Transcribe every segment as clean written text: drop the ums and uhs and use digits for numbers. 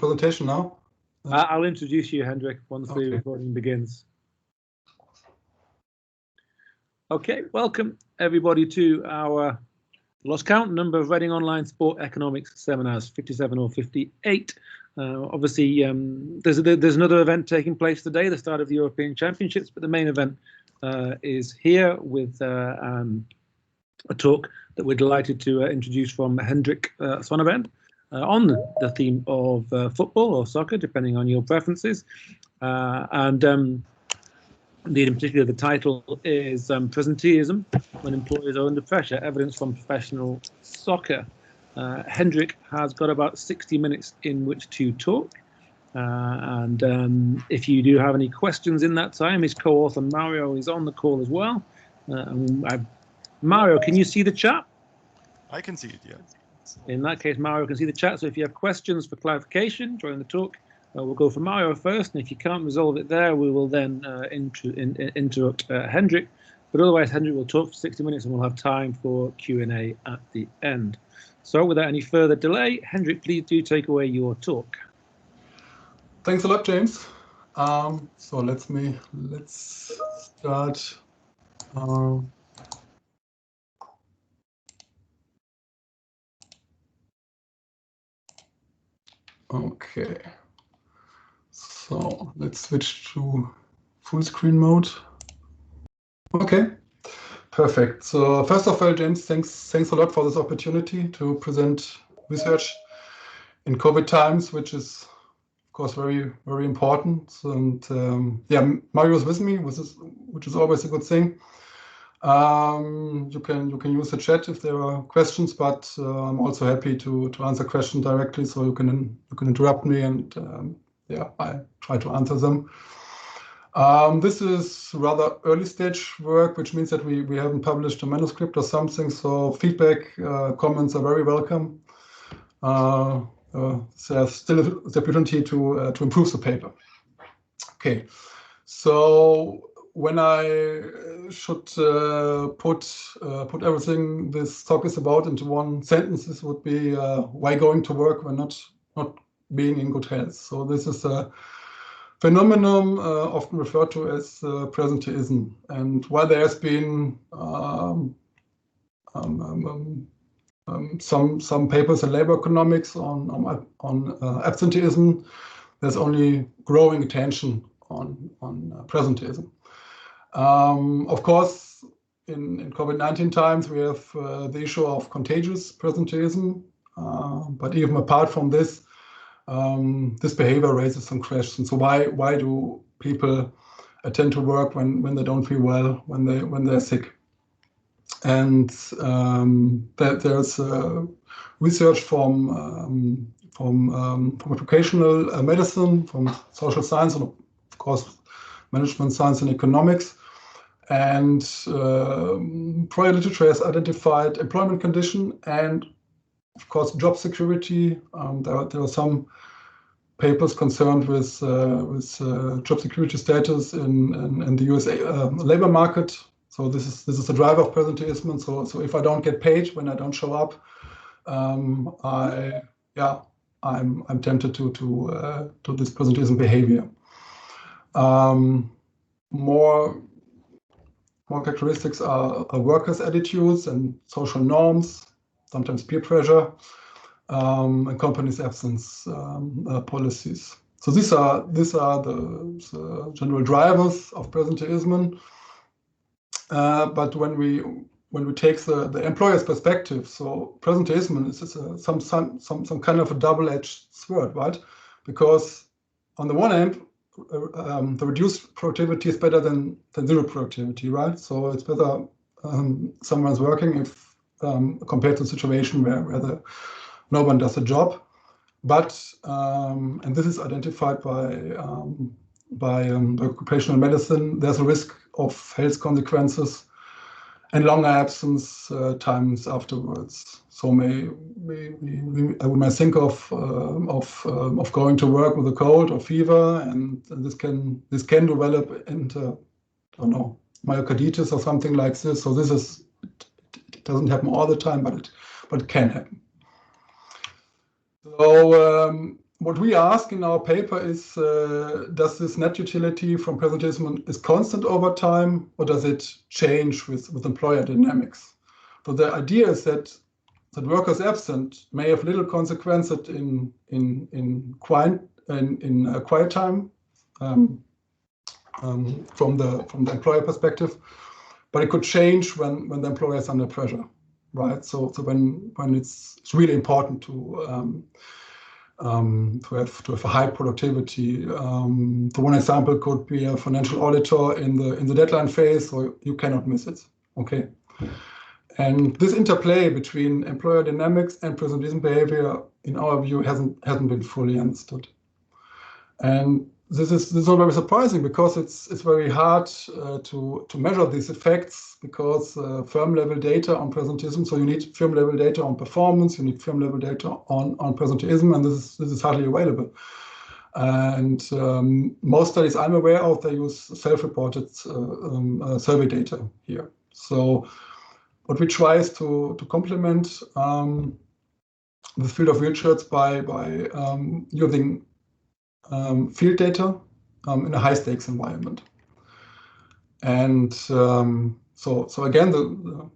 presentation now? I'll introduce you, Hendrik, once the recording begins. Okay, welcome everybody to our lost count number of Reading Online Sport Economics seminars, 57 or 58. Obviously, there's another event taking place today, the start of the European Championships, but the main event is here with a talk that we're delighted to introduce from Hendrik Sonnabend on the theme of football or soccer, depending on your preferences. Indeed, in particular, the title is Presenteeism, When Employers Are Under Pressure, Evidence from Professional Soccer. Hendrik has got about 60 minutes in which to talk. If you do have any questions in that time, his co-author Mario is on the call as well. Mario, can you see the chat? I can see it, yeah. In that case, Mario can see the chat. So if you have questions for clarification during the talk, we'll go for Mario first. And if you can't resolve it there, we will then interrupt Hendrik. But otherwise, Hendrik will talk for 60 minutes and we'll have time for Q&A at the end. So without any further delay, Hendrik, please do take away your talk. Thanks a lot, James. So let's start. Okay. So let's switch to full screen mode. Okay, perfect. So first of all, James, thanks a lot for this opportunity to present research in COVID times, which is of course very, very important. And yeah, Mario is with me, which is always a good thing. You can use the chat if there are questions, but I'm also happy to answer questions directly. So you can interrupt me, and yeah, I try to answer them. This is rather early stage work, which means that we haven't published a manuscript or something. So feedback, comments are very welcome. There's still the opportunity to improve the paper. Okay, so when I should put everything this talk is about into one sentence, this would be why going to work when not being in good health. So this is a phenomenon often referred to as presenteeism, and while there has been some papers in labor economics on absenteeism, there's only growing attention on presenteeism. Of course, in COVID-19 times, we have the issue of contagious presenteeism, but even apart from this, this behavior raises some questions. So why do people attend to work when they don't feel well, when they're sick? And there's research from occupational medicine, from social science, and of course management science and economics. And prior literature has identified employment condition and, of course, job security. There are some papers concerned with job security status in the US labor market. So this is a driver of presenteeism. So if I don't get paid when I don't show up, I'm tempted to this presenteeism behavior. More characteristics are workers' attitudes and social norms, sometimes peer pressure, and companies' absence policies. So these are the general drivers of presenteeism. But when we take the employer's perspective, so presenteeism is some kind of a double-edged sword, right? Because on the one hand, the reduced productivity is better than zero productivity, right? So it's better someone's working if compared to a situation where no one does a job. But and this is identified by occupational medicine, there's a risk of health consequences and longer absence times afterwards. So I might think of going to work with a cold or fever, and this can develop into, I don't know, myocarditis or something like this. So it doesn't happen all the time, but it can happen. So what we ask in our paper is, does this net utility from presenteeism is constant over time, or does it change with employer dynamics? So the idea is that workers absent may have little consequences in quiet time from the employer perspective, but it could change when the employer is under pressure, right? So when it's really important to have a high productivity. So one example could be a financial auditor in the deadline phase, so you cannot miss it. Okay. And this interplay between employer dynamics and presenteeism behavior, in our view, hasn't been fully understood. And this is not very surprising, because it's very hard to measure these effects, because firm level data on presenteeism. So you need firm level data on performance, you need firm level data on presenteeism, and this is hardly available. And most studies I'm aware of, they use self-reported survey data here. So what we try is to complement the field of research by using field data in a high stakes environment. And so again, the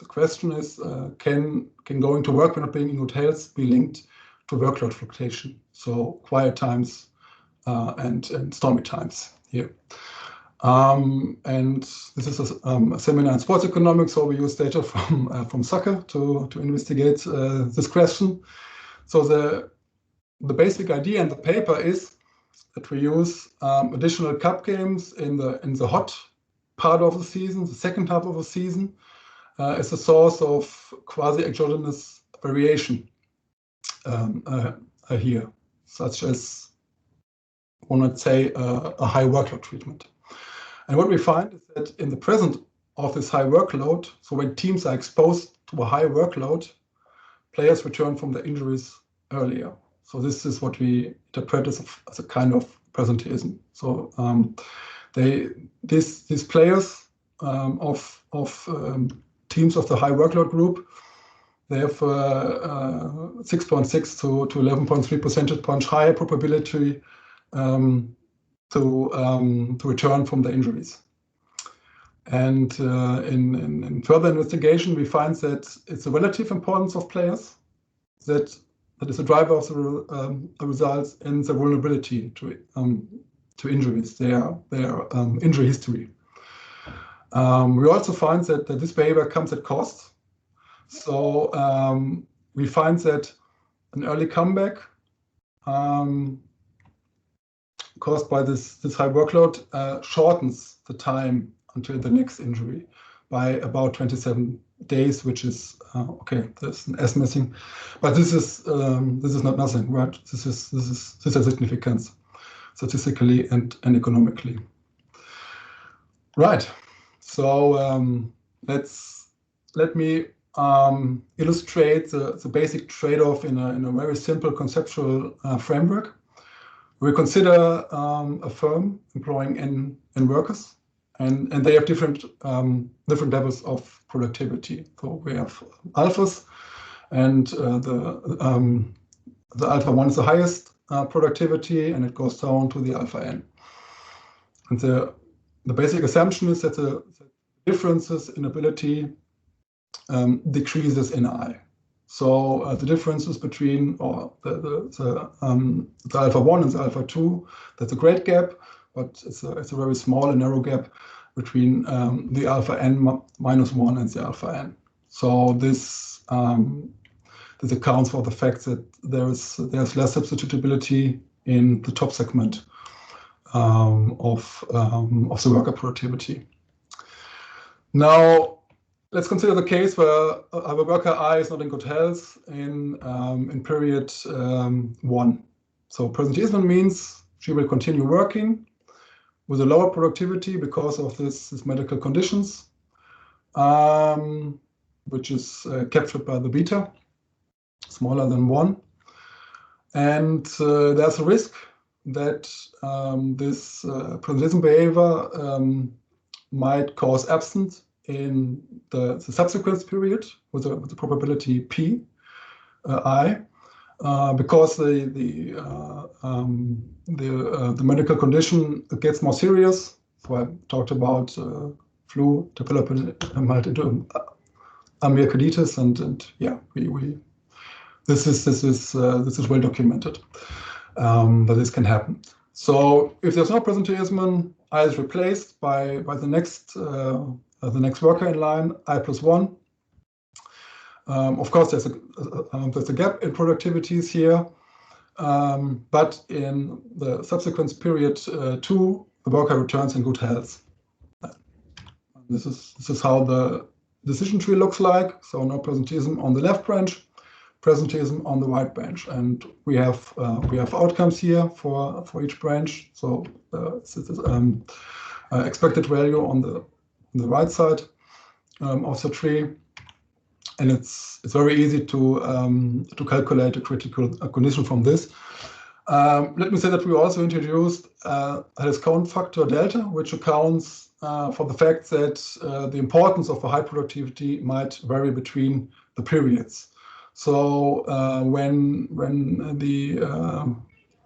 question is, can going to work when not being in good health be linked to workload fluctuation? So quiet times and stormy times here. And this is a seminar in sports economics, so we use data from soccer to investigate this question. So the basic idea in the paper is that we use additional cup games in the hot part of the season, the second half of the season, as a source of quasi-exogenous variation here, such as, one might say, a high workload treatment. And what we find is that in the presence of this high workload, so when teams are exposed to a high workload, players return from their injuries earlier. So this is what we interpret as a kind of presenteeism. So these players of teams of the high workload group, they have 6.6 to 11.3 percentage points higher probability to return from the injuries. And in further investigation, we find that it's the relative importance of players that is a driver of the results in the vulnerability to injuries, their injury history. We also find that this behavior comes at cost. So we find that an early comeback caused by this high workload shortens the time until the next injury by about 27 days, which is okay. There's an S missing, but this is not nothing, right? This has significance statistically and economically, right? So let me illustrate the basic trade-off in a very simple conceptual framework. We consider a firm employing n workers, and they have different levels of productivity. So we have alphas, and the alpha 1 is the highest productivity, and it goes down to the alpha n. And the basic assumption is that the differences in ability decreases in I. So the differences between the alpha 1 and the alpha 2, that's a great gap, but it's a very small and narrow gap between the alpha n minus 1 and the alpha n. So this accounts for the fact that there's less substitutability in the top segment of the worker productivity. Now, let's consider the case where a worker I is not in good health in period 1. So presenteeism means she will continue working with a lower productivity because of this medical conditions, which is captured by the beta, smaller than 1. And there's a risk that this presenteeism behavior might cause absence in the subsequent period with the probability p I, because the medical condition gets more serious. So I talked about flu developing into myocarditis, and yeah, this is well documented that this can happen. So if there's no presenteeism, I is replaced by the next worker in line, I+1. Of course, there's a gap in productivities here, but in the subsequent period 2, the worker returns in good health. This is how the decision tree looks like. So no presenteeism on the left branch, presenteeism on the right branch, and we have outcomes here for each branch. So expected value on the right side of the tree. And it's very easy to calculate a critical condition from this. Let me say that we also introduced a discount factor delta, which accounts for the fact that the importance of a high productivity might vary between the periods. So when the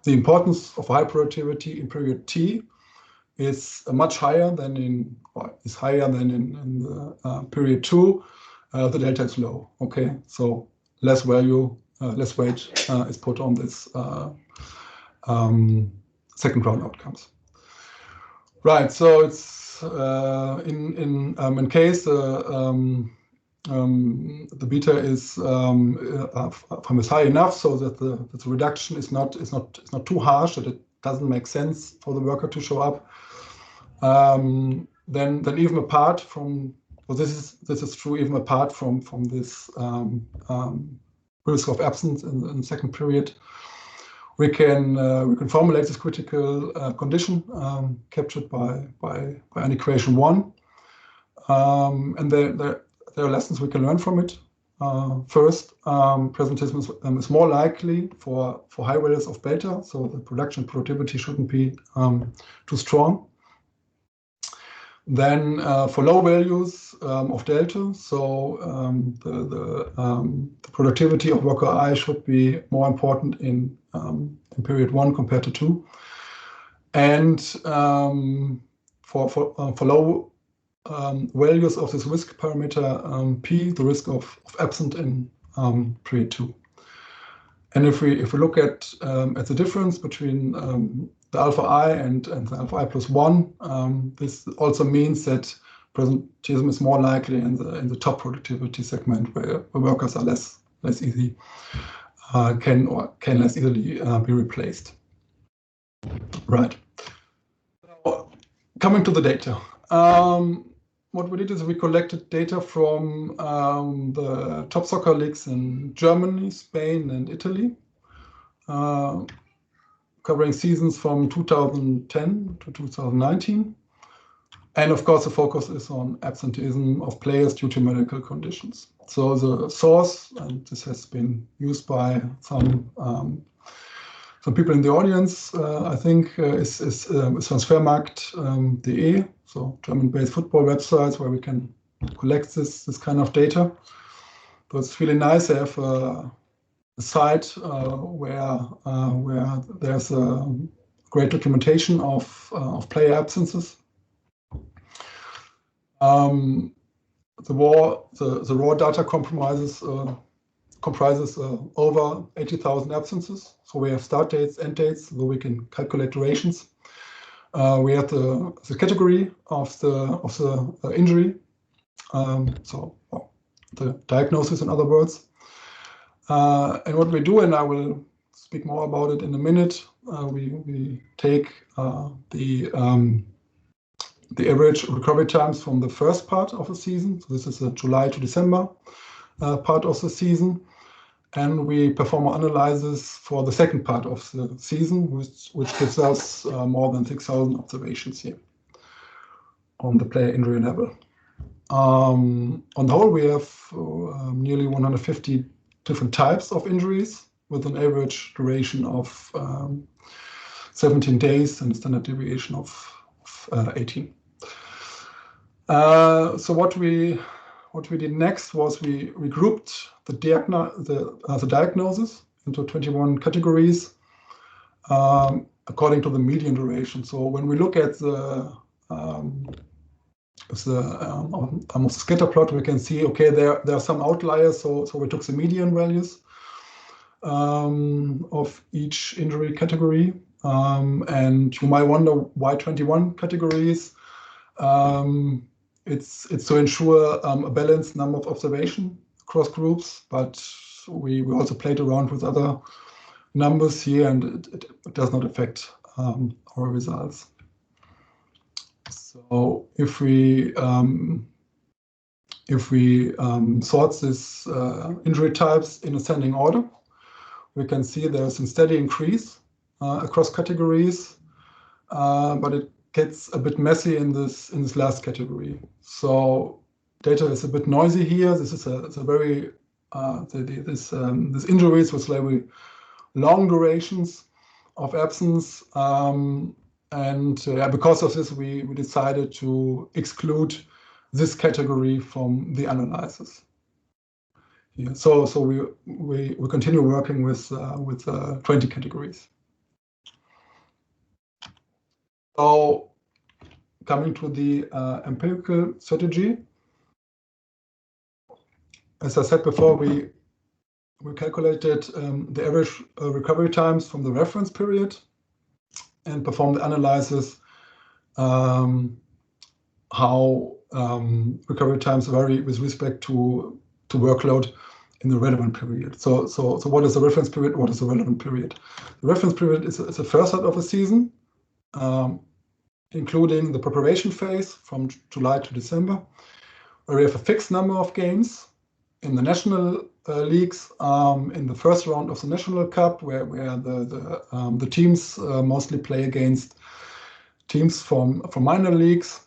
importance of high productivity in period T is much higher than in the period 2. The delta is low. Okay, so less value, less weight is put on this second round outcomes. Right. So it's in case the beta is high enough so that the reduction is not too harsh, that it doesn't make sense for the worker to show up. Then even apart from, well, this is true even apart from this risk of absence in the second period, we can formulate this critical condition captured by an equation 1, and there are lessons we can learn from it. First, presenteeism is more likely for high values of beta, so the production productivity shouldn't be too strong. Then for low values of delta, so the productivity of worker I should be more important in period 1 compared to 2. And for low values of this risk parameter P, the risk of absent in period 2. And if we look at the difference between the alpha I and the alpha I+1, this also means that presenteeism is more likely in the top productivity segment, where workers are less easy can less easily be replaced. Right. So, coming to the data. What we did is we collected data from the top soccer leagues in Germany, Spain, and Italy, covering seasons from 2010 to 2019. And of course, the focus is on absenteeism of players due to medical conditions. So the source, and this has been used by some people in the audience, I think, is Transfermarkt.de, so German-based football websites where we can collect this kind of data. So it's really nice to have a site where there's a great documentation of player absences. The raw data comprises over 80,000 absences. So we have start dates, end dates, so we can calculate durations. We have the category of the injury, the diagnosis, in other words. And what we do, and I will speak more about it in a minute, we take the average recovery times from the first part of the season. So this is the July to December part of the season. And we perform analysis for the second part of the season, which gives us more than 6,000 observations here on the player injury level. On the whole, we have nearly 150 different types of injuries with an average duration of 17 days and a standard deviation of 18. So what we did next was we grouped the diagnosis into 21 categories according to the median duration. So when we look at the scatter plot, we can see, okay, there are some outliers. So we took the median values of each injury category. And you might wonder why 21 categories. It's to ensure a balanced number of observation across groups, but we also played around with other numbers here, and it does not affect our results. So if we sort this injury types in ascending order, we can see there's a steady increase across categories, but it gets a bit messy in this last category. So data is a bit noisy here. This is a very this injuries with very long durations of absence, and because of this, we decided to exclude this category from the analysis. Yeah, so we continue working with 20 categories. So coming to the empirical strategy, as I said before, we calculated the average recovery times from the reference period and performed the analysis how recovery times vary with respect to workload in the relevant period. So what is the reference period? What is the relevant period? The reference period is the first half of a season, including the preparation phase from July to December, where we have a fixed number of games in the national leagues, in the first round of the National Cup, where the teams mostly play against teams from minor leagues,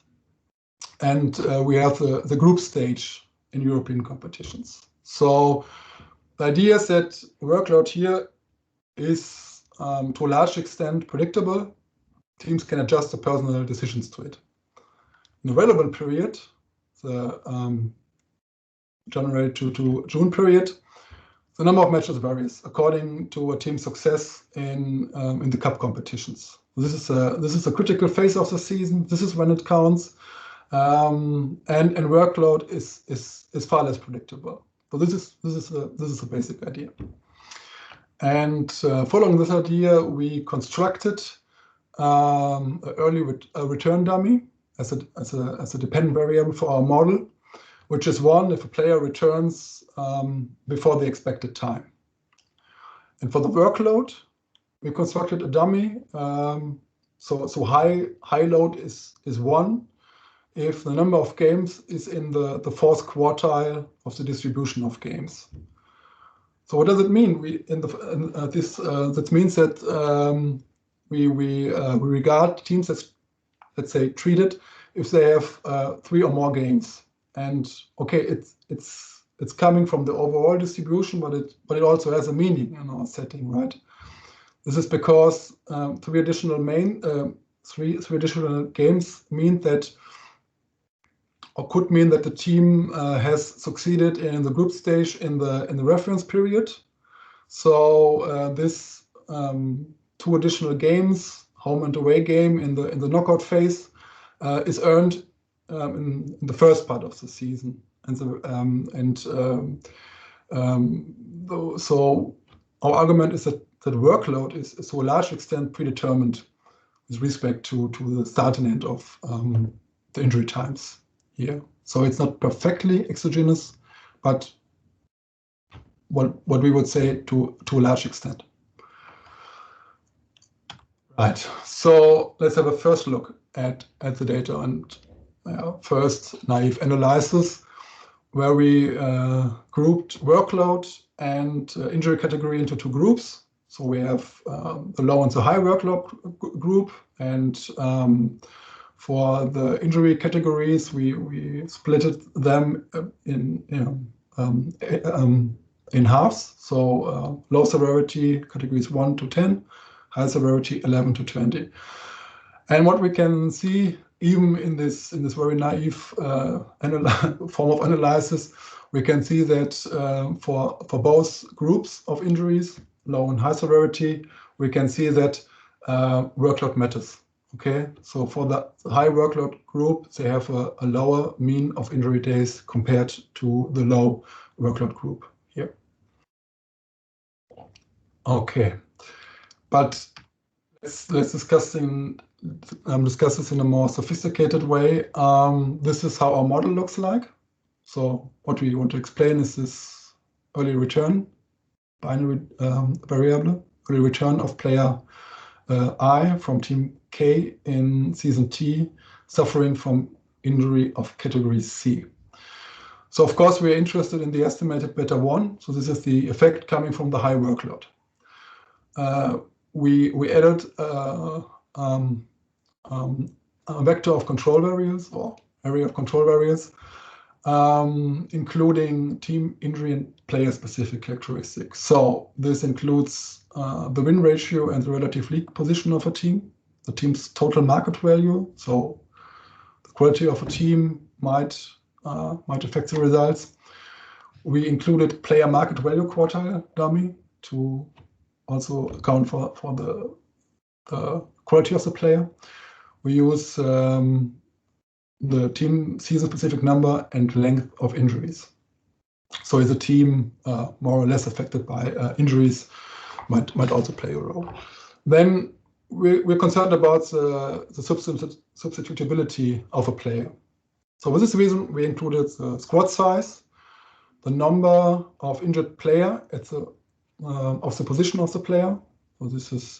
and we have the group stage in European competitions. So the idea is that workload here is to a large extent predictable. Teams can adjust the personal decisions to it. In the relevant period, the January to June period, the number of matches varies according to a team's success in the cup competitions. This is a critical phase of the season. This is when it counts, and workload is far less predictable. So this is a basic idea. And following this idea, we constructed an early return dummy as a dependent variable for our model, which is one if a player returns before the expected time. And for the workload, we constructed a dummy. So high load is 1 if the number of games is in the fourth quartile of the distribution of games. So what does it mean? That means that we regard teams as, let's say, treated if they have 3 or more games. And okay, it's coming from the overall distribution, but it also has a meaning in our setting, right? This is because 3 additional games mean that, or could mean that the team has succeeded in the group stage in the reference period. So this 2 additional games, home and away game in the knockout phase, is earned in the first part of the season, so our argument is that workload is to a large extent predetermined with respect to the start and end of the injury times here. So it's not perfectly exogenous, but what we would say to a large extent. Right. So let's have a first look at the data, and first naive analysis, where we grouped workload and injury category into 2 groups. So we have the low and the high workload group, and for the injury categories, we split them in halves. So low severity categories 1 to 10, high severity 11 to 20. And what we can see, even in this very naive form of analysis, we can see that for both groups of injuries, low and high severity, we can see that workload matters. Okay, so for the high workload group, they have a lower mean of injury days compared to the low workload group here. Okay, but let's discuss this in a more sophisticated way. This is how our model looks like. So what we want to explain is this early return binary variable, early return of player I from team K in season T, suffering from injury of category C. So of course we're interested in the estimated beta 1. So this is the effect coming from the high workload. We added a vector of control variables or area of control variables, including team injury and player specific characteristics. So this includes the win ratio and the relative league position of a team, the team's total market value. So the quality of a team might affect the results. We included player market value quartile dummy to also account for the quality of the player. We use the team season-specific number and length of injuries. So is a team more or less affected by injuries might also play a role. Then we're concerned about the substitutability of a player. So for this reason, we included the squad size, the number of injured player at the of the position of the player. So this is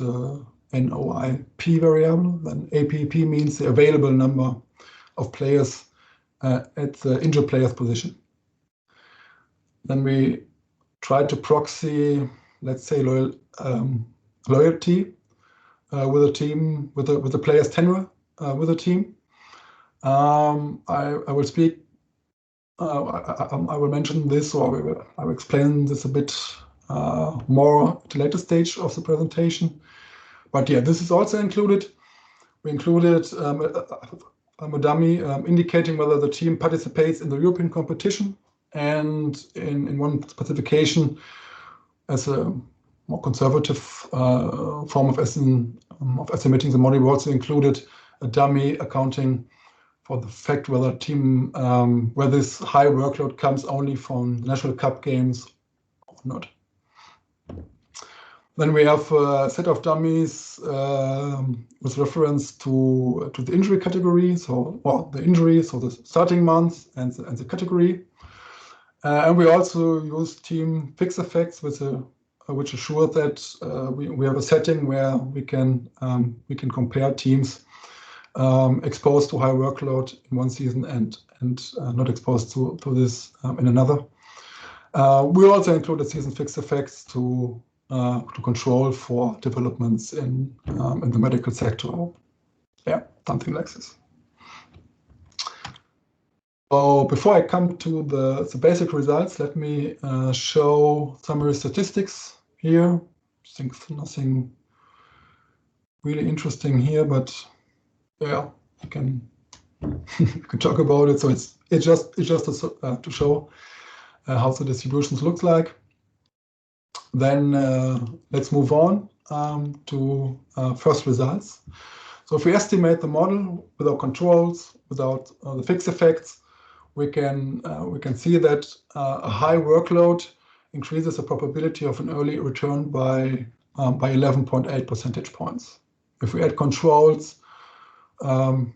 NOIP variable. Then APP means the available number of players at the injured player's position. Then we try to proxy, let's say, loyalty with a team, with the player's tenure with a team. I will speak. I will mention this, or I will explain this a bit more at a later stage of the presentation. But yeah, this is also included. We included a dummy indicating whether the team participates in the European competition, and in one specification, as a more conservative form of estimating the model, we also included a dummy accounting for the fact whether team where this high workload comes only from national cup games or not. Then we have a set of dummies with reference to the injury category, so the injury, so the starting month and the category. And we also use team fixed effects which assure that we have a setting where we can compare teams exposed to high workload in one season and not exposed to this in another. We also included season fixed effects to control for developments in the medical sector. Yeah, something like this. So before I come to the basic results, let me show summary statistics here. I think nothing really interesting here, but yeah, you can talk about it. So it's just to show how the distributions look like. Then let's move on to first results. So if we estimate the model without controls, without the fixed effects, we can see that a high workload increases the probability of an early return by 11.8 percentage points. If we add controls, then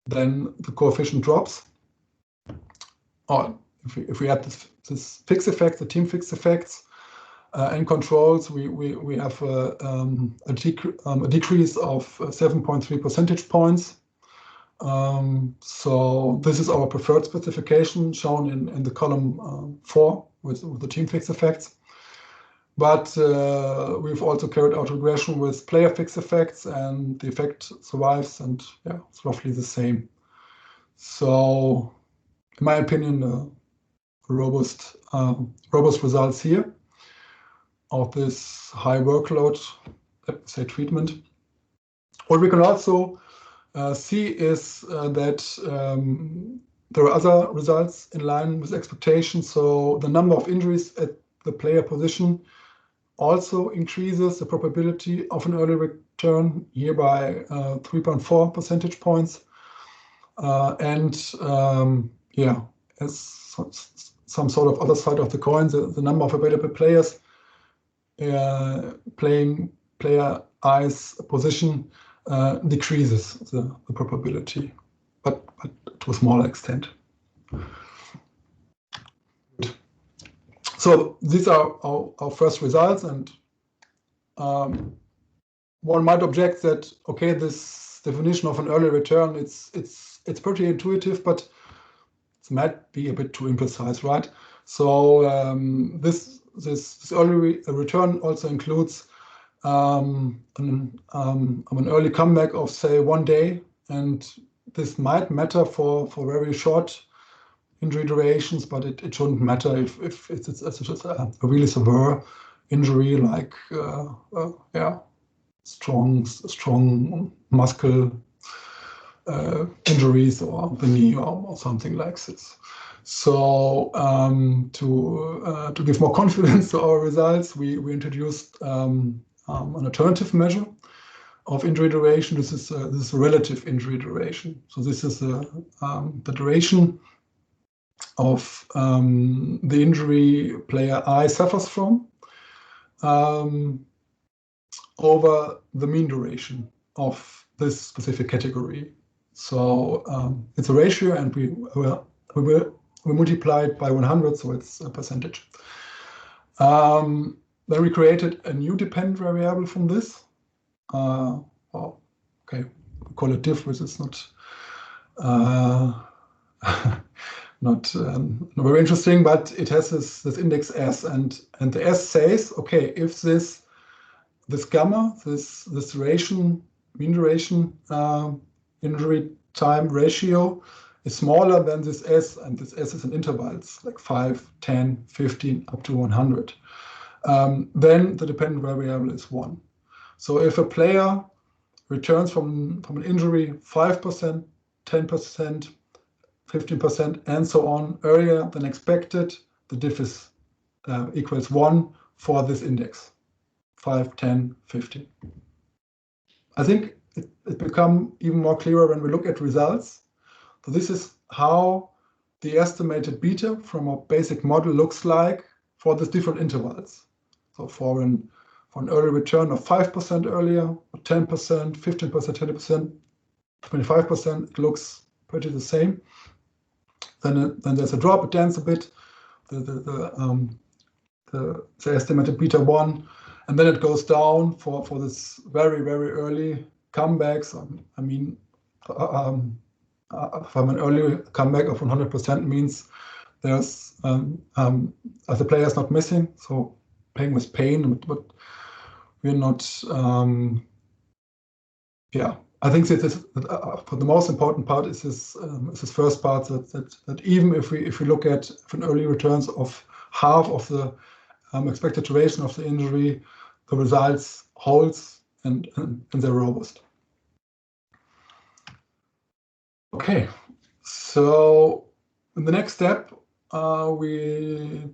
the coefficient drops. Or if we add this fixed effect, the team fixed effects, and controls, we have a decrease of 7.3 percentage points. So this is our preferred specification shown in the column 4 with the team fixed effects. But we've also carried out regression with player fixed effects, and the effect survives, and yeah, it's roughly the same. So in my opinion, robust results here of this high workload, let's say, treatment. What we can also see is that there are other results in line with expectations. So the number of injuries at the player position also increases the probability of an early return here by 3.4 percentage points. Yeah, as some sort of other side of the coin, the number of available players playing player I's position decreases the probability, but to a smaller extent. So these are our first results, and one might object that, okay, this definition of an early return, it's pretty intuitive, but it might be a bit too imprecise, right? So this early return also includes an early comeback of, say, 1 day, and this might matter for very short injury durations, but it shouldn't matter if it's a really severe injury, like strong muscle injuries or the knee or something like this. So to give more confidence to our results, we introduced an alternative measure of injury duration. This is a relative injury duration. So this is the duration of the injury player I suffers from over the mean duration of this specific category. So it's a ratio, and we multiply it by 100, so it's a percentage. Then we created a new dependent variable from this. Okay, we call it diff, which is not very interesting, but it has this index S, and the S says, okay, if this gamma, this duration, mean duration injury time ratio is smaller than this S, and this S is in intervals like 5, 10, 15, up to 100, then the dependent variable is 1. So if a player returns from an injury 5%, 10%, 15%, and so on earlier than expected, the diff is equals 1 for this index, 5, 10, 15. I think it becomes even more clearer when we look at results. So this is how the estimated beta from a basic model looks like for these different intervals. So for an early return of 5% earlier, or 10%, 15%, 20%, 25%, it looks pretty the same. Then there's a drop, it dents a bit, the estimated beta 1, and then it goes down for this very, very early comebacks. I mean, from an early comeback of 100% means there's as the player is not missing, so playing with pain, but we're not. Yeah, I think that this, for the most important part is this first part, that even if we look at an early returns of half of the expected duration of the injury, the results holds and they're robust. Okay, so in the next step, we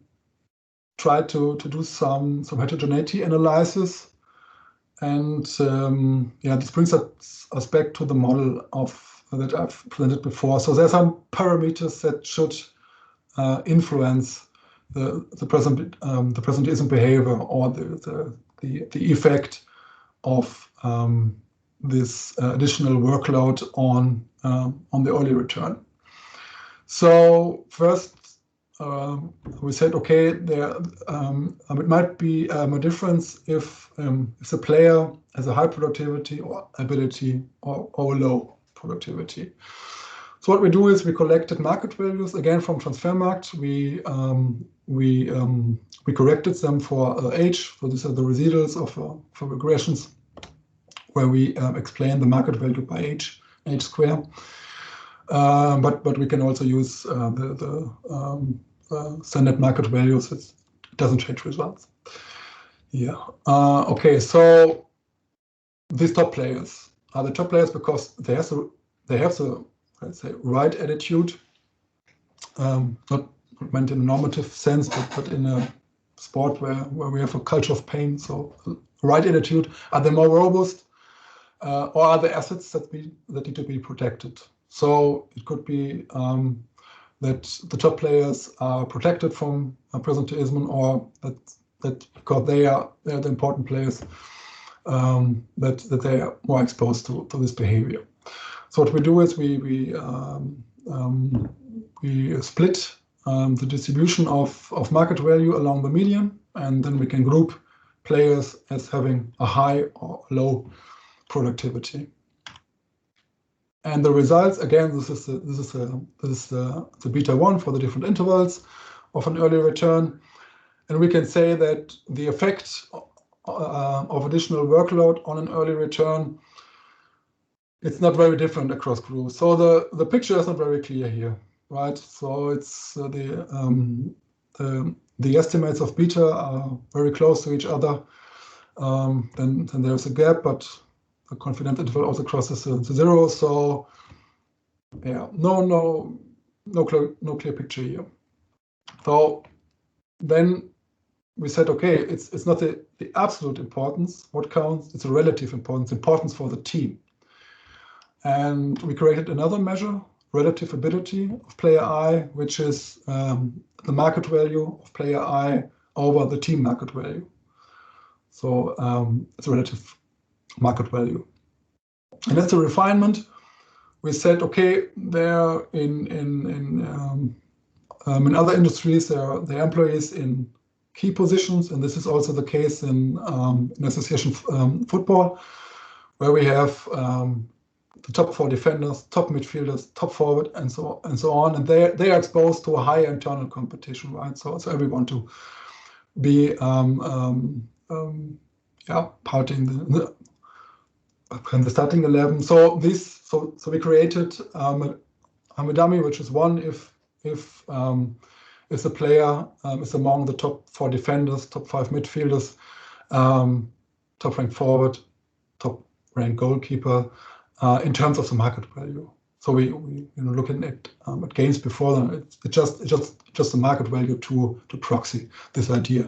try to do some heterogeneity analysis, and this brings us back to the model that I've presented before. So there's some parameters that should influence the presenteeism behavior, or the effect of this additional workload on the early return. So first, we said, okay, it might be a difference if the player has a high productivity or ability or low productivity. So what we do is we collected market values again from Transfermarkt. We corrected them for age. So these are the residuals for regressions, where we explain the market value by age square. But we can also use the standard market values. It doesn't change results. Yeah. Okay. So these top players are the top players because they have the let's say right attitude, not meant in a normative sense, but in a sport where we have a culture of pain. So right attitude, are they more robust, or are there assets that need to be protected? So it could be that the top players are protected from presenteeism, or that because they are the important players, that they are more exposed to this behavior. So what we do is we split the distribution of market value along the median, and then we can group players as having a high or low productivity. And the results, again, this is the beta 1 for the different intervals of an early return. And we can say that the effect of additional workload on an early return, it's not very different across groups. So the picture is not very clear here, right? So it's the estimates of beta are very close to each other. Then there's a gap, but the confidence interval also crosses to 0. So yeah, no clear picture here. So then we said, okay, it's not the absolute importance what counts, it's a relative importance for the team. And we created another measure, relative ability of player I, which is the market value of player I over the team market value. So it's a relative market value. And that's a refinement. We said, okay, there in other industries, there are employees in key positions, and this is also the case in association football, where we have the top 4 defenders, top midfielders, top forward, and so on, and they are exposed to a high internal competition, right? So everyone to be part in the starting 11. So we created a dummy, which is 1 if the player is among the top 4 defenders, top 5 midfielders, top ranked forward, top ranked goalkeeper, in terms of the market value. So we looking at games before them. It's just the market value to proxy this idea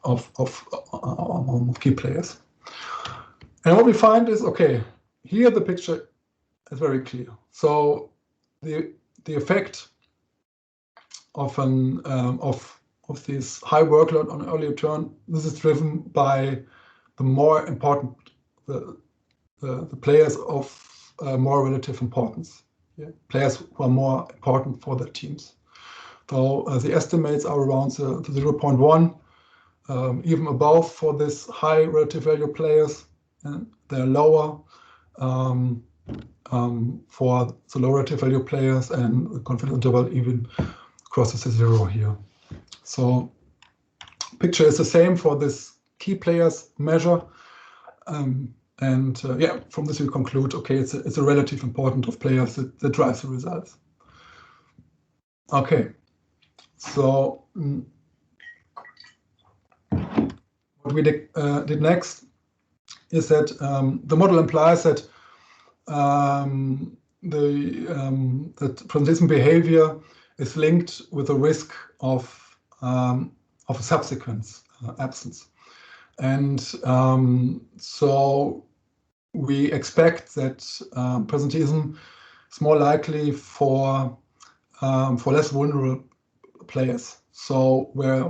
of key players. And what we find is, okay, here the picture is very clear. So the effect of this high workload on early return, this is driven by the more important the players of more relative importance. Yeah? Players who are more important for their teams. So the estimates are around the 0.1, even above for this high relative value players, and they're lower for the low relative value players, and the confidence interval even crosses the 0 here. So picture is the same for this key players measure. From this we conclude, okay, it's a relative importance of players that drives the results. Okay, so what we did next is that the model implies that that presenteeism behavior is linked with the risk of a subsequent absence. And so we expect that presenteeism is more likely for less vulnerable players. So where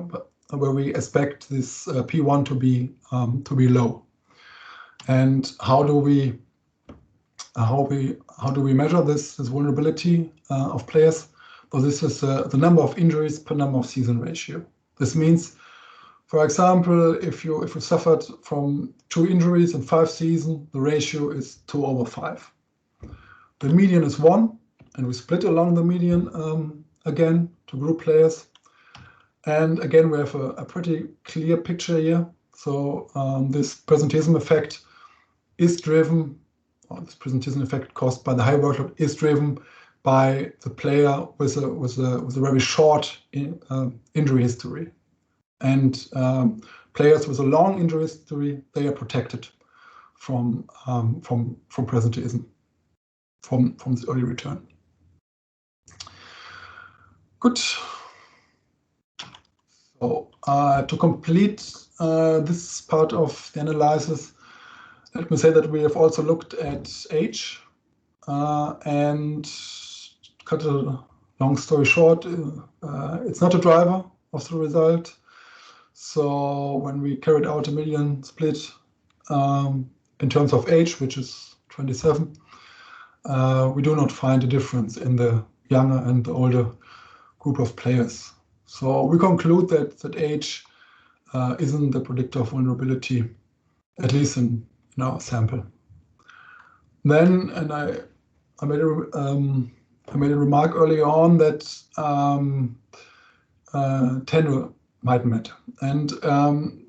we expect this P1 to be low. And how do we measure this vulnerability of players? So this is the number of injuries per number of season ratio. This means, for example, if you suffered from 2 injuries in 5 seasons, the ratio is 2/5. The median is 1, and we split along the median again to group players. And again, we have a pretty clear picture here. So this presenteeism effect is driven, or this presenteeism effect caused by the high workload is driven by the player with a very short injury history. And players with a long injury history, they are protected from presenteeism, from this early return. Good. So To complete this part of the analysis, let me say that we have also looked at age, and cut a long story short, it's not a driver of the result. So when we carried out a median split in terms of age, which is 27, we do not find a difference in the younger and the older group of players. So we conclude that age isn't the predictor of vulnerability, at least in our sample. Then, and I made a remark earlier on that tenure might matter. And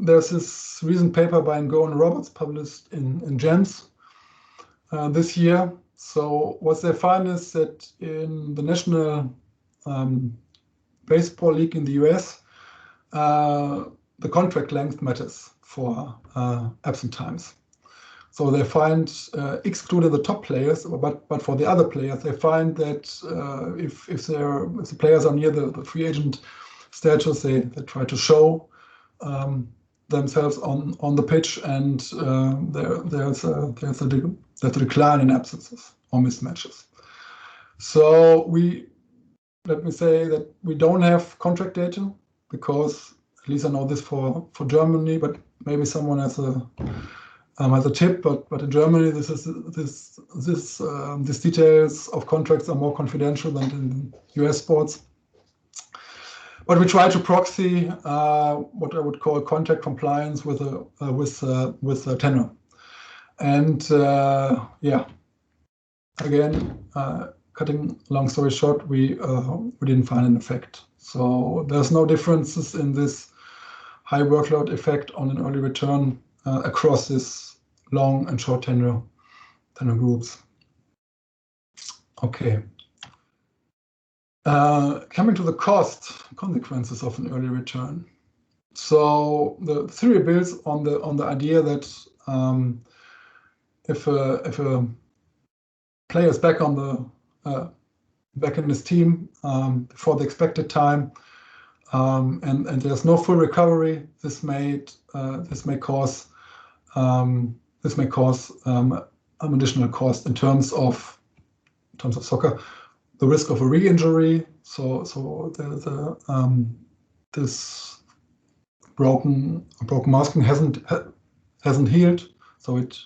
there's this recent paper by Ngo and Roberts published in JAMS this year. So what they find is that in the National Baseball League in the US, the contract length matters for absent times. So they find, excluding the top players, but for the other players, they find that if the players are near the free agent status, they try to show themselves on the pitch, and there's a decline in absences or mismatches. So let me say that we don't have contract data, because at least I know this for Germany, but maybe someone has a tip. But in Germany, these details of contracts are more confidential than in US sports. But we try to proxy what I would call contract compliance with tenure. And yeah, again, cutting long story short, we didn't find an effect. So there's no differences in this high workload effect on an early return across this long and short tenure groups. Okay. Coming to the consequences of an early return. So the theory builds on the idea that if a player is back in his team before the expected time, and there's no full recovery, this may cause an additional cost in terms of soccer. The risk of a re-injury, so this broken masking hasn't healed, so it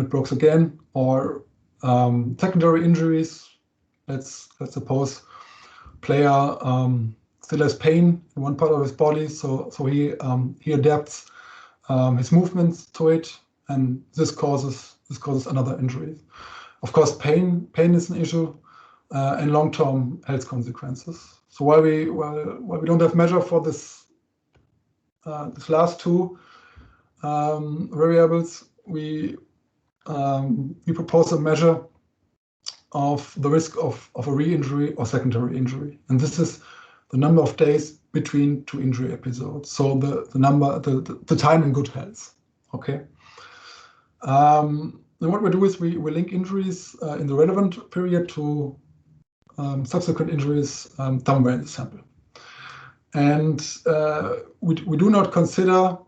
breaks again, or secondary injuries. Let's suppose player still has pain in one part of his body, so he adapts his movements to it, and this causes another injury. Of course, pain is an issue, and long-term health consequences. So while we don't have measure for this last two variables, we propose a measure of the risk of a re-injury or secondary injury, and this is the number of days between two injury episodes. So the time in good health. Okay. And what we do is we link injuries in the relevant period to subsequent injuries somewhere in the sample. And we do not consider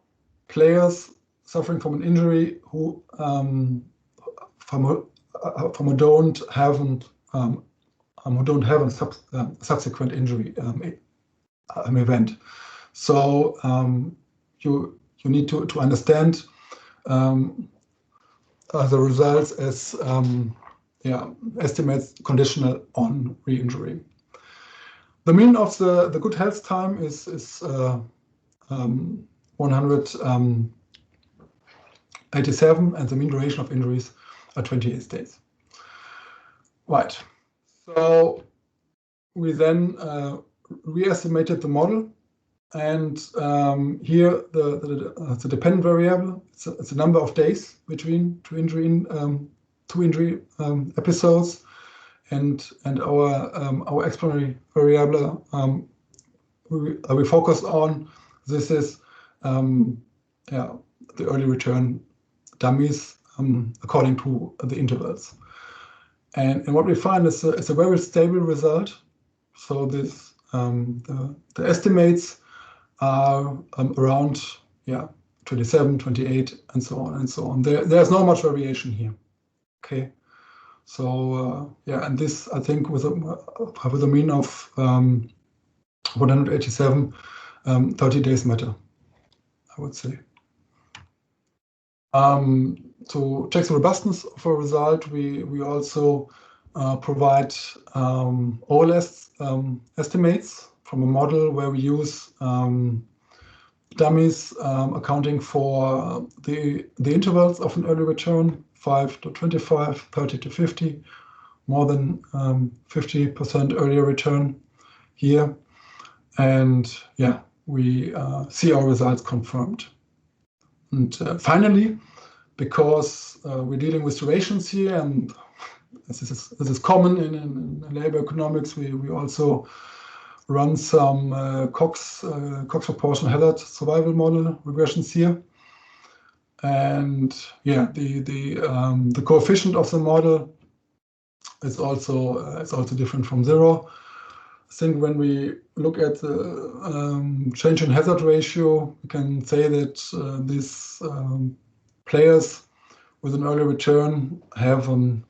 players suffering from an injury who don't have a subsequent injury event. So you need to understand the results as estimates conditional on re-injury. The mean of the good health time is 187, and the mean duration of injuries are 28 days. Right. So we then re-estimated the model, and here the dependent variable, it's a number of days between two injury episodes, and our explanatory variable we focused on. This is the early return dummies according to the intervals, and what we find is a very stable result. So this the estimates are around 27, 28, and so on and so on. There's not much variation here. Okay, so and this, I think, with a mean of 187, 30 days matter, I would say. To check the robustness of a result, we also provide OLS estimates from a model where we use dummies accounting for the intervals of an early return, 5 to 25, 30 to 50, more than 50% earlier return here. And we see our results confirmed. And finally, because we're dealing with durations here, and this is common in labor economics, we also run some Cox proportional hazard survival model regressions here. And the coefficient of the model is also different from 0. I think when we look at the change in hazard ratio, we can say that these players with an early return have a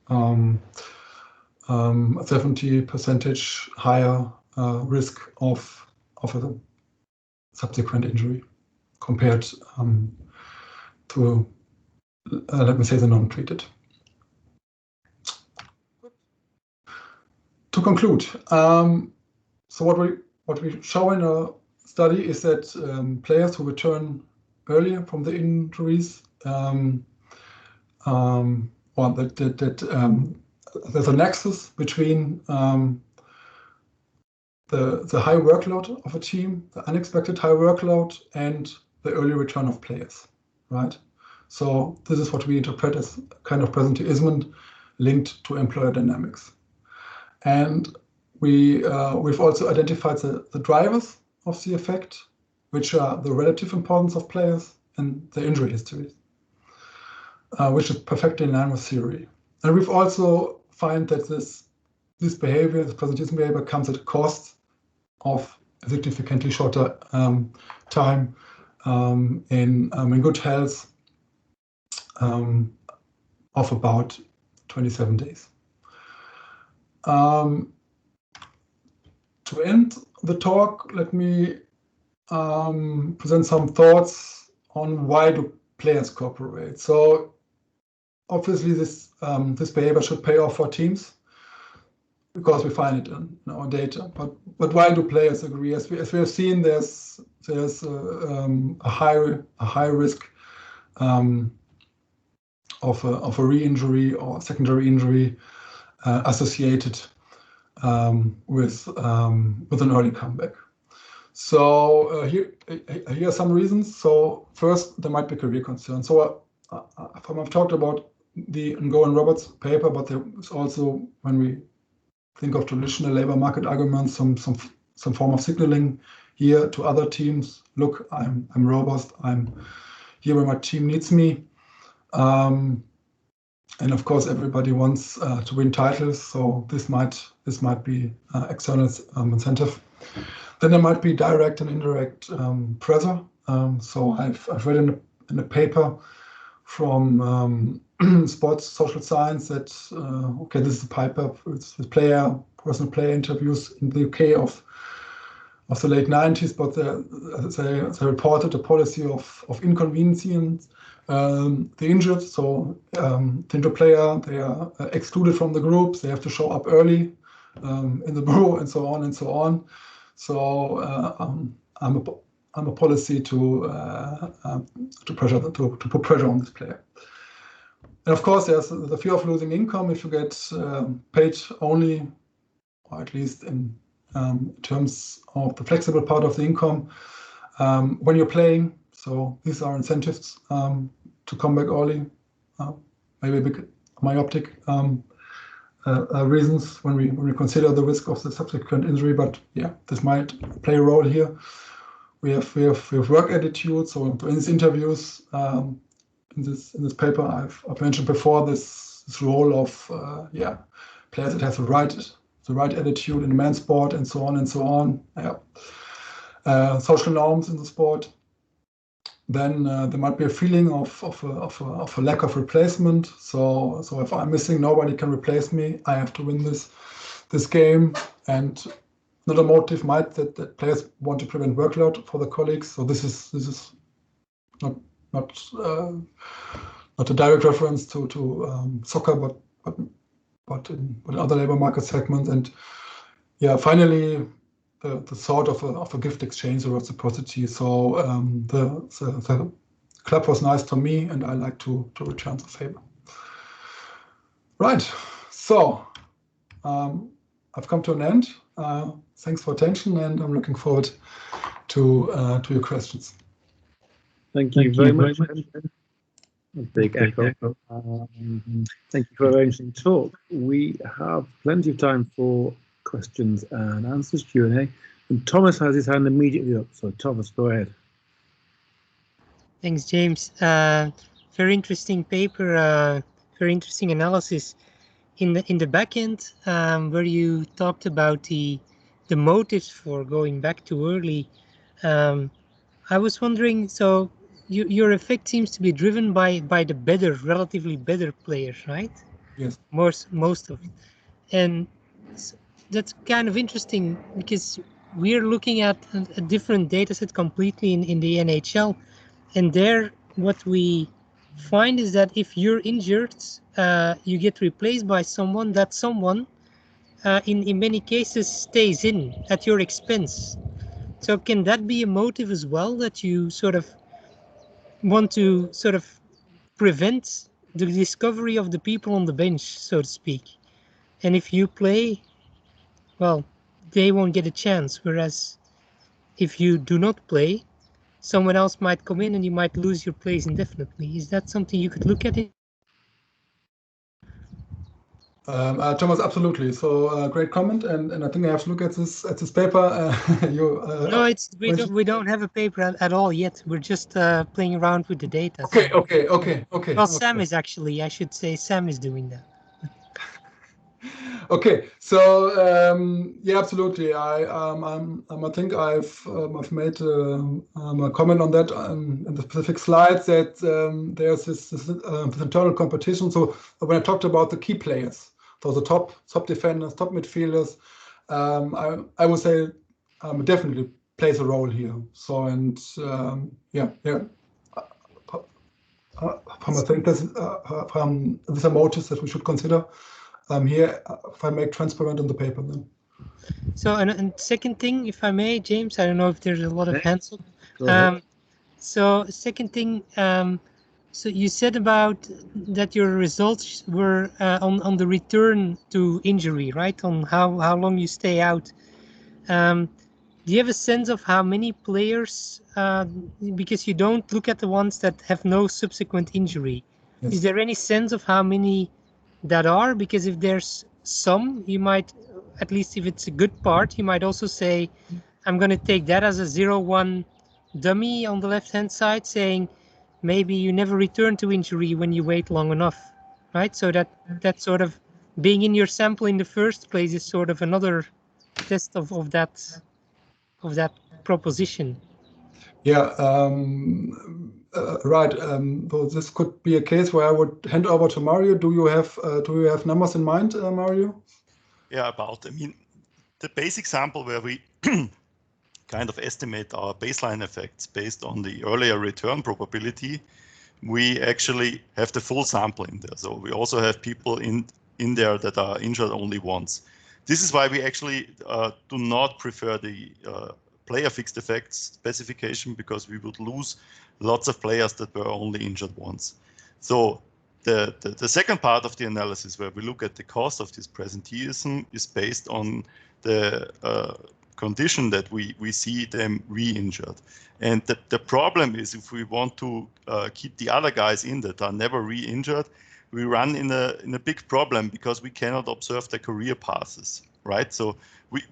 70% higher risk of a subsequent injury compared to, let me say, the non-treated. To conclude, so what we show in our study is that players who return earlier from the injuries, there's a nexus between the high workload of a team, the unexpected high workload, and the early return of players, right? So this is what we interpret as kind of presenteeism linked to employer dynamics. And we've also identified the drivers of the effect, which are the relative importance of players and the injury histories, which is perfectly in line with theory. And we've also found that this behavior, this presenteeism behavior, comes at a cost of a significantly shorter time in good health of about 27 days. To end the talk, let me present some thoughts on why do players cooperate. So obviously this behavior should pay off for teams because we find it in our data. But why do players agree? As we have seen, there's a high risk of a re-injury or secondary injury associated with an early comeback. So here are some reasons. So first, there might be career concern. So I've talked about the Ngo and Roberts paper, but there is also, when we think of traditional labor market arguments, some form of signaling here to other teams. Look, I'm robust. I'm here where my team needs me. And of course, everybody wants to win titles, so this might be external incentive. Then there might be direct and indirect pressure. So I've read in a paper from Sports Social Science that this is a paper with personal player interviews in the UK of the late 90s, but they reported a policy of inconveniencing the injured. So the injured player, they are excluded from the groups. They have to show up early in the bureau, and so on and so on. So I'm a policy to put pressure on this player. And of course, there's the fear of losing income if you get paid only, or at least in terms of the flexible part of the income when you're playing. So these are incentives to come back early, maybe a bit myopic reasons when we consider the risk of the subsequent injury. But yeah, this might play a role here. We have work attitude. So in these interviews, in this paper, I've mentioned before this role of players that have the right attitude in a man's sport, and so on and so on. Yeah. social norms in the sport, then there might be a feeling of a lack of replacement. So if I'm missing, nobody can replace me. I have to win this game. And another motive might that players want to prevent workload for the colleagues. So this is not a direct reference to soccer, but in other labor market segments. And yeah, finally, the sort of a gift exchange or reciprocity. So the club was nice to me, and I like to return the favor. Right. So I've come to an end. Thanks for attention, and I'm looking forward to your questions. Thank you very much. A big echo. Thank you for a very interesting talk. We have plenty of time for questions and answers, Q&A. And Thomas has his hand immediately up. So Thomas, go ahead. Thanks, James. Very interesting paper, very interesting analysis. In the back end, where you talked about the motives for going back too early, I was wondering, so your effect seems to be driven by the relatively better players, right? Yes. Most of it. And that's kind of interesting because we're looking at a different data set completely in the NHL. And there, what we find is that if you're injured, you get replaced by someone. That someone, in many cases, stays in at your expense. So can that be a motive as well, that you sort of want to sort of prevent the discovery of the people on the bench, so to speak? And if you play, well, they won't get a chance. Whereas if you do not play, someone else might come in and you might lose your place indefinitely. Is that something you could look at? Thomas, absolutely. So great comment, and I think I have to look at this paper. No, we don't have a paper at all yet. We're just playing around with the data. Okay. Well, Sam is actually, I should say, Sam is doing that. Okay, so yeah, absolutely. I think I've made a comment on that in the specific slides, that there's this internal competition. So when I talked about the key players, so the top defenders, top midfielders, I would say definitely plays a role here. So yeah. I think these are motives that we should consider. Here, if I make transparent in the paper, then. So, and second thing, if I may, James, I don't know if there's a lot of hands up. So, second thing, so you said about that your results were on the return to injury, right? On how long you stay out. Do you have a sense of how many players, because you don't look at the ones that have no subsequent injury? Yes. Is there any sense of how many that are? Because if there's some, you might, at least if it's a good part, you might also say, I'm going to take that as a 0-1 dummy on the left-hand side, saying maybe you never return to injury when you wait long enough, right? So that sort of being in your sample in the first place is sort of another test of that proposition. Yeah, right. So this could be a case where I would hand over to Mario. Do you have numbers in mind, Mario? Yeah, I mean, the basic sample where we kind of estimate our baseline effects based on the earlier return probability, we actually have the full sample in there. So we also have people in there that are injured only once. This is why we actually do not prefer the player fixed effects specification, because we would lose lots of players that were only injured once. So the second part of the analysis, where we look at the cost of this presenteeism, is based on the condition that we see them re-injured. And the problem is, if we want to keep the other guys in that are never re-injured, we run in a big problem, because we cannot observe their career passes, right? So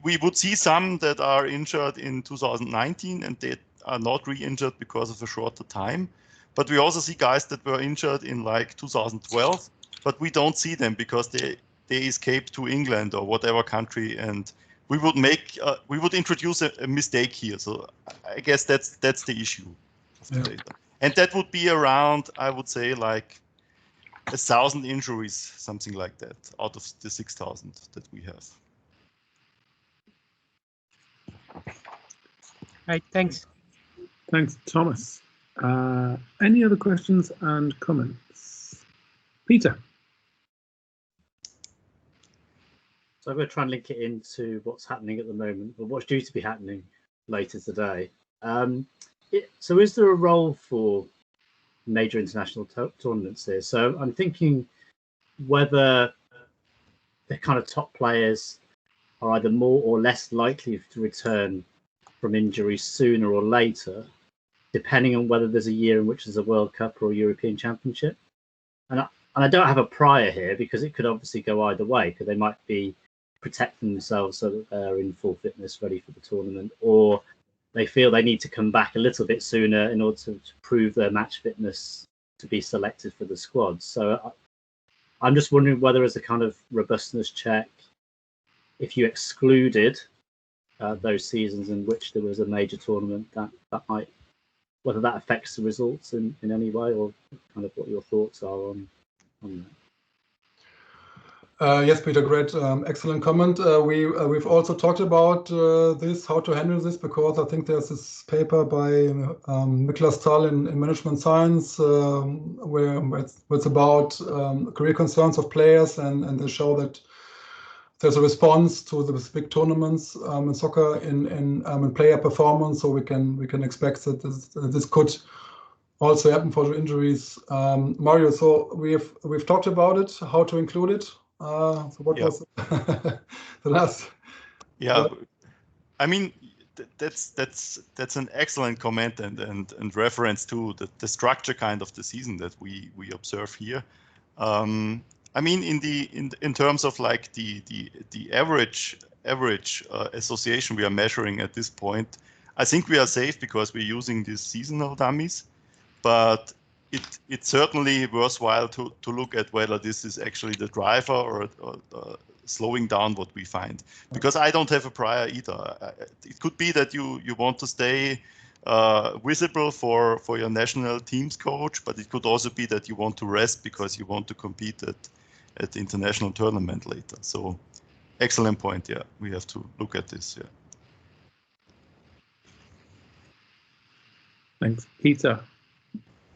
we would see some that are injured in 2019 and they are not re-injured because of a shorter time. But we also see guys that were injured in like 2012, but we don't see them because they escaped to England or whatever country, and we would introduce a mistake here. So I guess that's the issue of the data, and that would be around, I would say, like 1,000 injuries, something like that, out of the 6,000 that we have. Right, thanks. Thanks, Thomas. Any other questions and comments? Peter. So I'm going to try and link it into what's happening at the moment, or what's due to be happening later today. So is there a role for major international tournaments here? So I'm thinking whether the kind of top players are either more or less likely to return from injury sooner or later, depending on whether there's a year in which there's a World Cup or a European Championship. And I don't have a prior here, because it could obviously go either way, because they might be protecting themselves so that they're in full fitness, ready for the tournament, or they feel they need to come back a little bit sooner in order to prove their match fitness to be selected for the squad. So I'm just wondering whether, as a kind of robustness check, if you excluded those seasons in which there was a major tournament, that might, whether that affects the results in any way, or kind of what your thoughts are on that. Yes, Peter, great, excellent comment. We've also talked about this, how to handle this, because I think there's this paper by Niklas Thal in Management Science, where it's about career concerns of players, and they show that there's a response to the big tournaments in soccer in player performance. So we can expect that this could also happen for the injuries. Mario, so we've talked about it, how to include it. So what was the last? Yeah, I mean, that's an excellent comment and reference to the structure kind of the season that we observe here. I mean, in terms of like the average association we are measuring at this point, I think we are safe because we're using these seasonal dummies, but it's certainly worthwhile to look at whether this is actually the driver or slowing down what we find, because I don't have a prior either. It could be that you want to stay visible for your national team's coach, but it could also be that you want to rest because you want to compete at the international tournament later. So excellent point. Yeah, we have to look at this. Yeah. Thanks, Peter.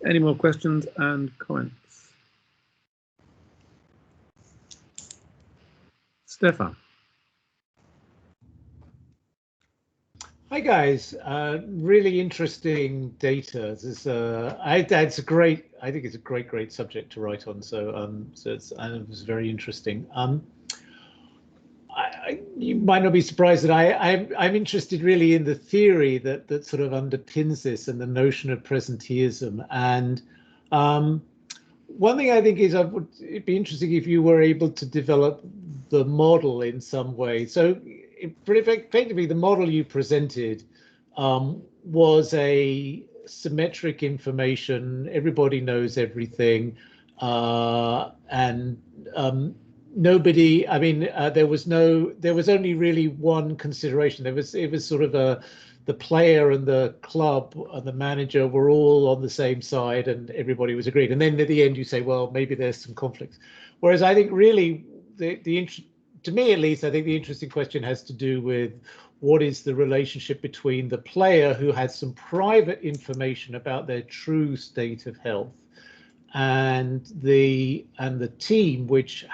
Any more questions and comments? Stefan. Hi guys, really interesting data. It's a great. I think it's a great subject to write on. So it was very interesting. You might not be surprised that I'm interested really in the theory that sort of underpins this and the notion of presenteeism. And one thing I think is it'd be interesting if you were able to develop the model in some way. So effectively, the model you presented was a symmetric information. Everybody knows everything, and nobody. I mean, there was only really one consideration. It was sort of the player and the club and the manager were all on the same side, and everybody was agreed. And then at the end, you say, well, maybe there's some conflicts. Whereas I think really to me at least, I think the interesting question has to do with what is the relationship between the player who has some private information about their true state of health and the team, which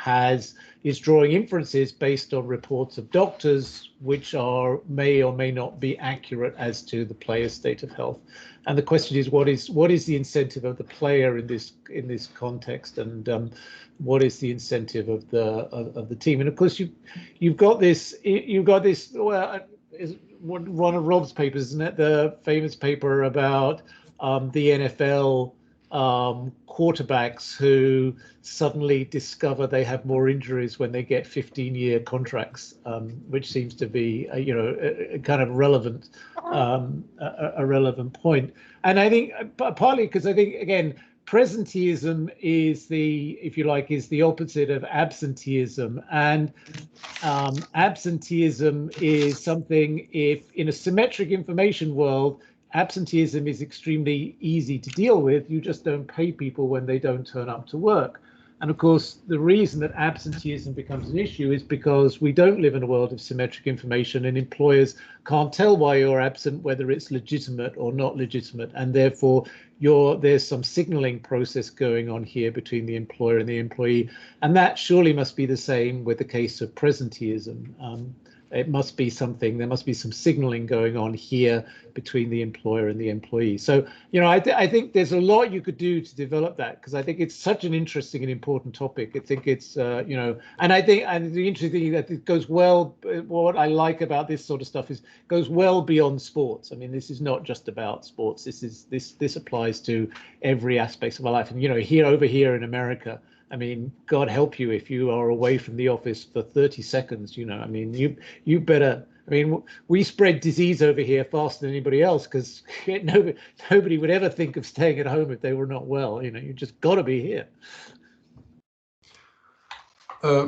is drawing inferences based on reports of doctors, which may or may not be accurate as to the player's state of health. And the question is, what is the incentive of the player in this context, and what is the incentive of the team? And of course, you've got this. Well, is one of Rob's papers, isn't it? The famous paper about the NFL quarterbacks who suddenly discover they have more injuries when they get 15-year contracts, which seems to be a kind of relevant point. And I think partly because I think, again, presenteeism is the, if you like, is the opposite of absenteeism. And absenteeism is something, if in a symmetric information world, absenteeism is extremely easy to deal with. You just don't pay people when they don't turn up to work. And of course, the reason that absenteeism becomes an issue is because we don't live in a world of symmetric information, and employers can't tell why you're absent, whether it's legitimate or not legitimate. And therefore, there's some signaling process going on here between the employer and the employee. And that surely must be the same with the case of presenteeism. It must be something, there must be some signaling going on here between the employer and the employee. So, you know, I think there's a lot you could do to develop that, because I think it's such an interesting and important topic. I think it's, you know, and I think, and the interesting thing that it goes well, what I like about this sort of stuff is goes well beyond sports. I mean, this is not just about sports. This applies to every aspect of our life. And, you know, over here in America, I mean, God help you if you are away from the office for 30 seconds, you know, I mean, you better, I mean, we spread disease over here faster than anybody else, because nobody would ever think of staying at home if they were not well. You know, you just got to be here.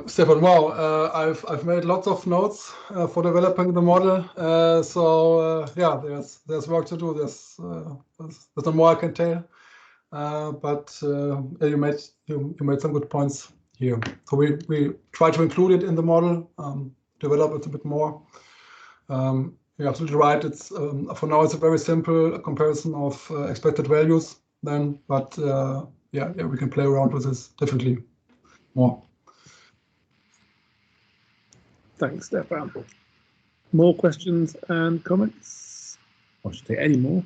Stefan, wow, I've made lots of notes for developing the model. Yeah, there's work to do. There's no more I can tell. But you made some good points here. So we try to include it in the model, develop it a bit more. You're absolutely right. It's for now it's a very simple comparison of expected values. Then, but yeah, we can play around with this definitely more. Thanks, Stefan. More questions and comments? I should say any more.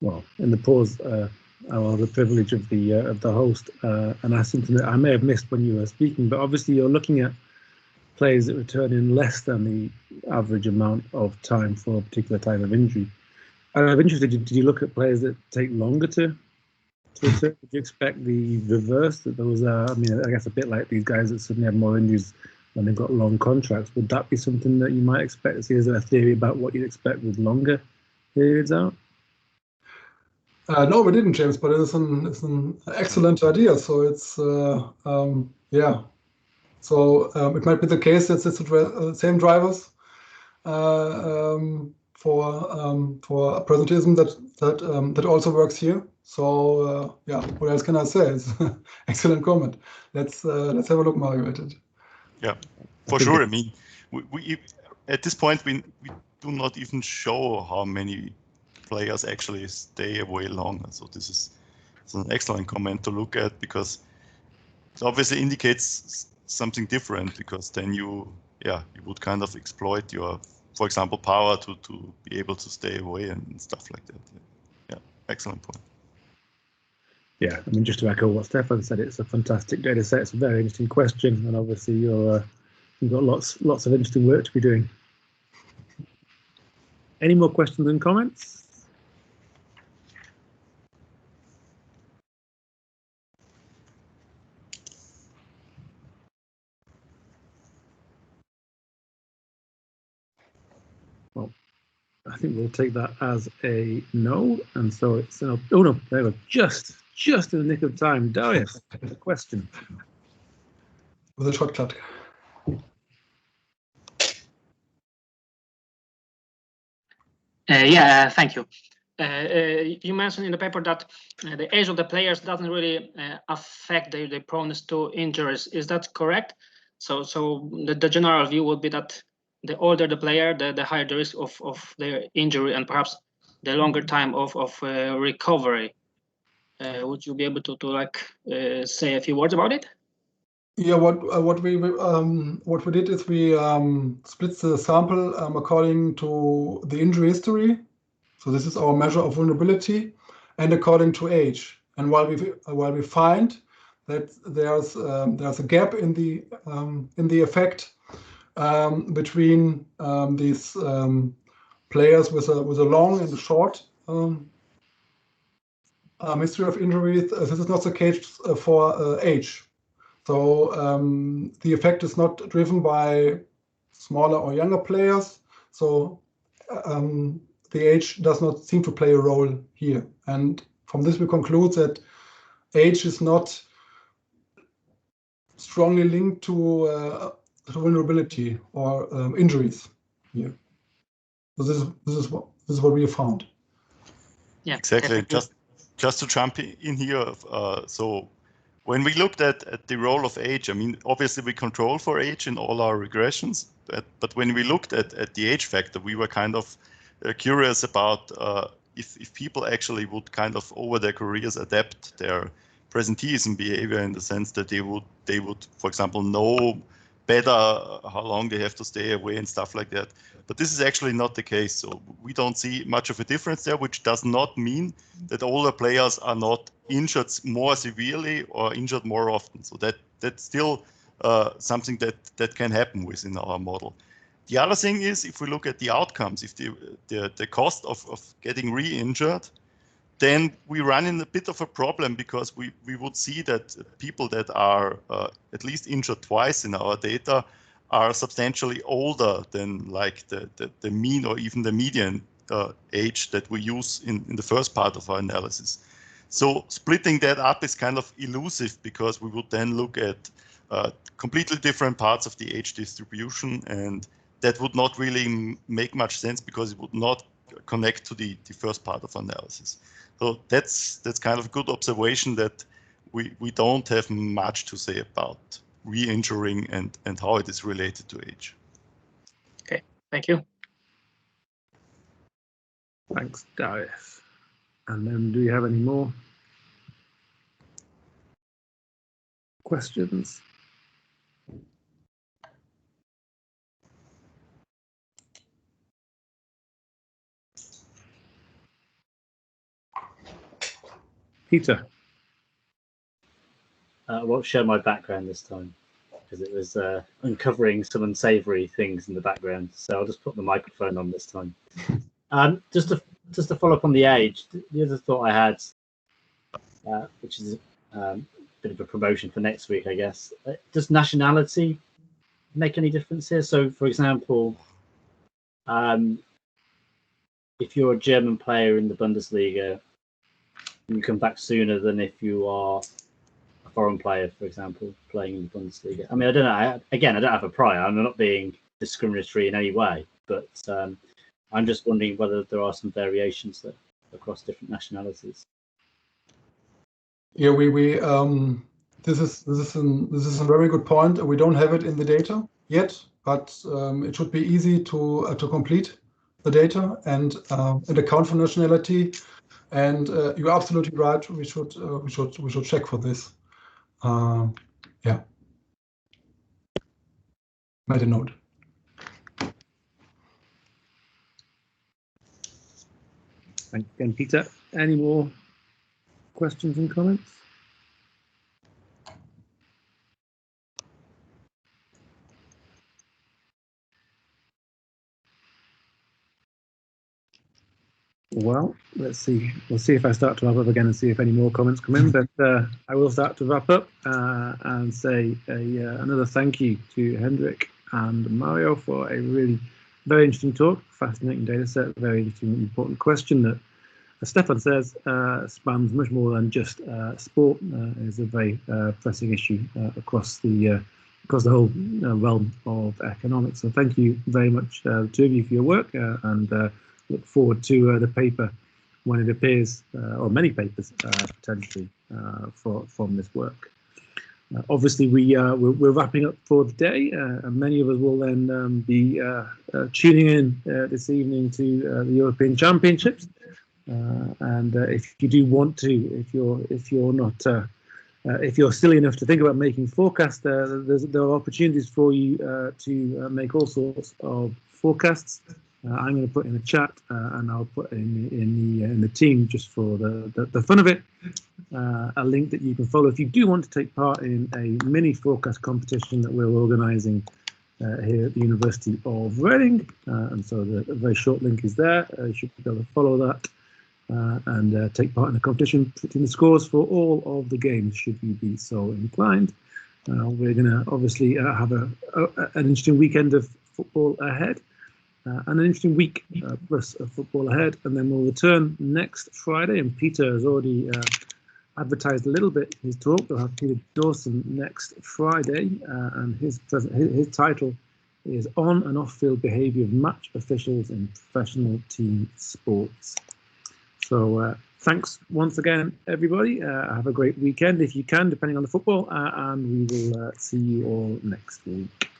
Well, in the pause, I will have the privilege of the host and ask something that I may have missed when you were speaking. But obviously, you're looking at players that return in less than the average amount of time for a particular type of injury. I'm interested. Did you look at players that take longer to return? Did you expect the reverse, that those are? I mean, I guess a bit like these guys that suddenly have more injuries when they've got long contracts. Would that be something that you might expect to see? Is there a theory about what you'd expect with longer periods out? No, we didn't, James, but it's an excellent idea. So it's yeah. So it might be the case that it's the same drivers for presenteeism that also works here. So yeah, what else can I say? It's excellent comment. Let's have a look, Mario, at it. Yeah, for sure. I mean, we at this point we do not even show how many players actually stay away longer. So this is an excellent comment to look at, because it obviously indicates something different, because then you would kind of exploit your, for example, power to be able to stay away and stuff like that. Yeah, excellent point. Yeah, I mean, just to echo what Stefan said, it's a fantastic data set. It's a very interesting question, and obviously you've got lots of interesting work to be doing. Any more questions and comments? Well, I think we'll take that as a no, and so it's oh no, there we go, just in the nick of time. Darius, a question. With a shortcut. Yeah, thank you. You mentioned in the paper that the age of the players doesn't really affect the proneness to injuries. Is that correct? So the general view would be that the older the player, the higher the risk of their injury, and perhaps the longer time of recovery. Would you be able to say a few words about it? Yeah, what we did is we split the sample according to the injury history. So this is our measure of vulnerability, and according to age. And while we find that there's a gap in the effect between these players with a long and a short history of injuries, this is not the case for age. So the effect is not driven by smaller or younger players. So the age does not seem to play a role here. And from this, we conclude that age is not strongly linked to vulnerability or injuries here. So this is what we have found. Yeah, exactly. Just to jump in here. So when we looked at the role of age, I mean, obviously we control for age in all our regressions, but when we looked at the age factor, we were kind of curious about if people actually would kind of over their careers adapt their presenteeism behavior in the sense that they would, for example, know better how long they have to stay away and stuff like that. But this is actually not the case. So we don't see much of a difference there, which does not mean that older players are not injured more severely or injured more often. So that's still something that can happen within our model. The other thing is, if we look at the outcomes, if the cost of getting re-injured, then we run in a bit of a problem, because we would see that people that are at least injured twice in our data are substantially older than like the mean or even the median age that we use in the first part of our analysis. So splitting that up is kind of elusive, because we would then look at completely different parts of the age distribution, and that would not really make much sense, because it would not connect to the first part of analysis. So that's kind of a good observation, that we don't have much to say about re-injuring and how it is related to age. Okay, thank you. Thanks, Darius. And then do you have any more questions? Peter. I won't share my background this time, because it was uncovering some unsavory things in the background. So I'll just put the microphone on this time. Just to follow up on the age, the other thought I had, which is a bit of a promotion for next week, I guess. Does nationality make any difference here? So, for example, if you're a German player in the Bundesliga, you come back sooner than if you are a foreign player, for example, playing in the Bundesliga. I mean, I don't know. I don't have a prior. I'm not being discriminatory in any way, but I'm just wondering whether there are some variations there across different nationalities. Yeah, this is a very good point. We don't have it in the data yet, but it should be easy to complete the data and account for nationality. And you're absolutely right. We should check for this. Yeah. Made a note. Thank you again, Peter. Any more questions and comments? Well, let's see. We'll see if I start to wrap up again and see if any more comments come in. But I will start to wrap up and say another thank you to Hendrik and Mario for a really very interesting talk, fascinating data set, very interesting, important question that, as Stefan says, spans much more than just sport. Is a very pressing issue across the whole realm of economics. So thank you very much, the two of you, for your work, and look forward to the paper when it appears, or many papers potentially from this work. Obviously, we're wrapping up for the day, and many of us will then be tuning in this evening to the European Championships. And if you do want to, if you're silly enough to think about making forecasts, there are opportunities for you to make all sorts of forecasts. I'm going to put in the chat, and I'll put in the team, just for the fun of it, a link that you can follow if you do want to take part in a mini forecast competition that we're organising here at the University of Reading. And so the very short link is there. You should be able to follow that and take part in the competition, put in the scores for all of the games, should you be so inclined. We're going to obviously have an interesting weekend of football ahead, and an interesting week plus of football ahead, and then we'll return next Friday. And Peter has already advertised a little bit his talk. We'll have Peter Dawson next Friday, and his title is On and Off-Field Behaviour of Match Officials in Professional Team Sports. So thanks once again, everybody. Have a great weekend if you can, depending on the football, and we will see you all next week.